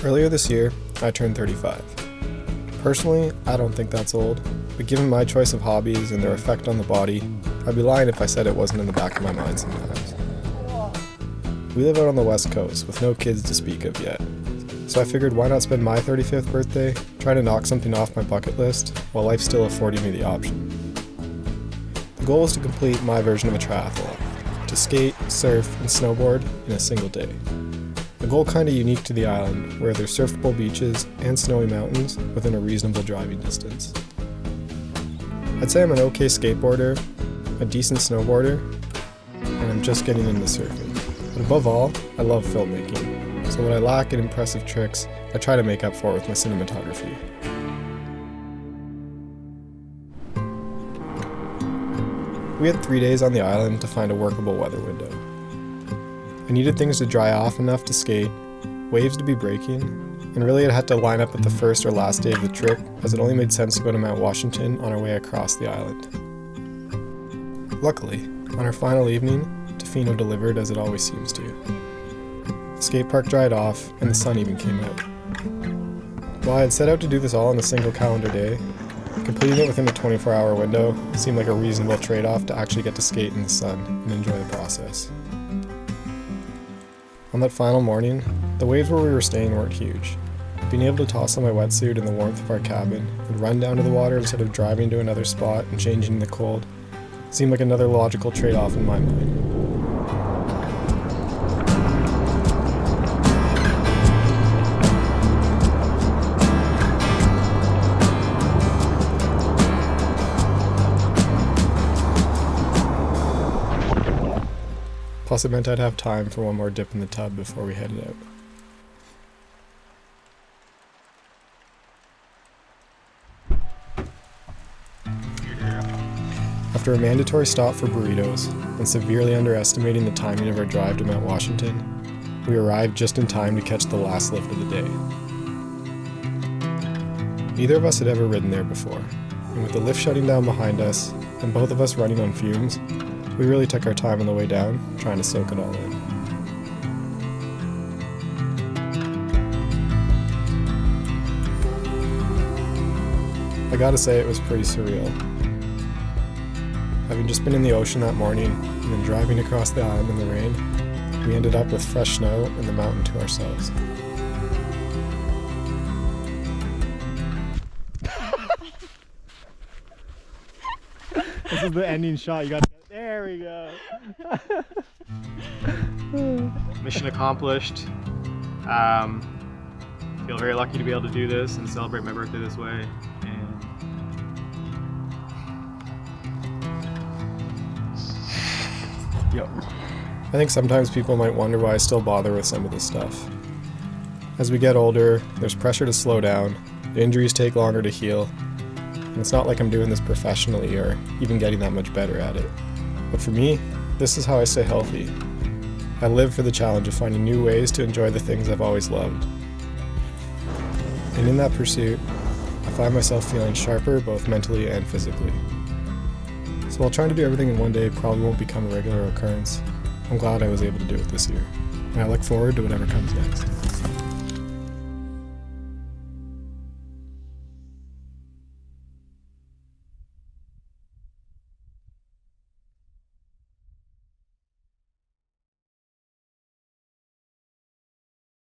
Earlier this year, I turned 35. Personally, I don't think that's old, but given my choice of hobbies and their effect on the body, I'd be lying if I said it wasn't in the back of my mind sometimes. We live out on the West Coast with no kids to speak of yet, so I figured why not spend my 35th birthday trying to knock something off my bucket list while life still afforded me the option. The goal was to complete my version of a triathlon, to skate, surf, and snowboard in a single day. A goal kinda unique to the island, where there's surfable beaches and snowy mountains within a reasonable driving distance. I'd say I'm an okay skateboarder, a decent snowboarder, and I'm just getting into surfing. But above all, I love filmmaking, so what I lack in impressive tricks, I try to make up for it with my cinematography. We had 3 days on the island to find a workable weather window. I needed things to dry off enough to skate, waves to be breaking, and really it had to line up with the first or last day of the trip, as it only made sense to go to Mount Washington on our way across the island. Luckily, on our final evening, Tofino delivered as it always seems to. The skate park dried off, and the sun even came out. While I had set out to do this all in a single calendar day, completing it within a 24-hour window seemed like a reasonable trade-off to actually get to skate in the sun and enjoy the process. On that final morning, the waves where we were staying weren't huge. Being able to toss on my wetsuit in the warmth of our cabin and run down to the water instead of driving to another spot and changing in the cold seemed like another logical trade-off in my mind. Plus it meant I'd have time for one more dip in the tub before we headed out. After a mandatory stop for burritos and severely underestimating the timing of our drive to Mount Washington, we arrived just in time to catch the last lift of the day. Neither of us had ever ridden there before, and with the lift shutting down behind us and both of us running on fumes, we really took our time on the way down, trying to soak it all in. I gotta say it was pretty surreal. Having just been in the ocean that morning, and then driving across the island in the rain, we ended up with fresh snow and the mountain to ourselves. This is the ending shot, you got. There we go. Mission accomplished. Feel very lucky to be able to do this and celebrate my birthday this way. And I think sometimes people might wonder why I still bother with some of this stuff. As we get older, there's pressure to slow down, the injuries take longer to heal, and it's not like I'm doing this professionally or even getting that much better at it. But for me, this is how I stay healthy. I live for the challenge of finding new ways to enjoy the things I've always loved. And in that pursuit, I find myself feeling sharper both mentally and physically. So while trying to do everything in one day probably won't become a regular occurrence, I'm glad I was able to do it this year. And I look forward to whatever comes next.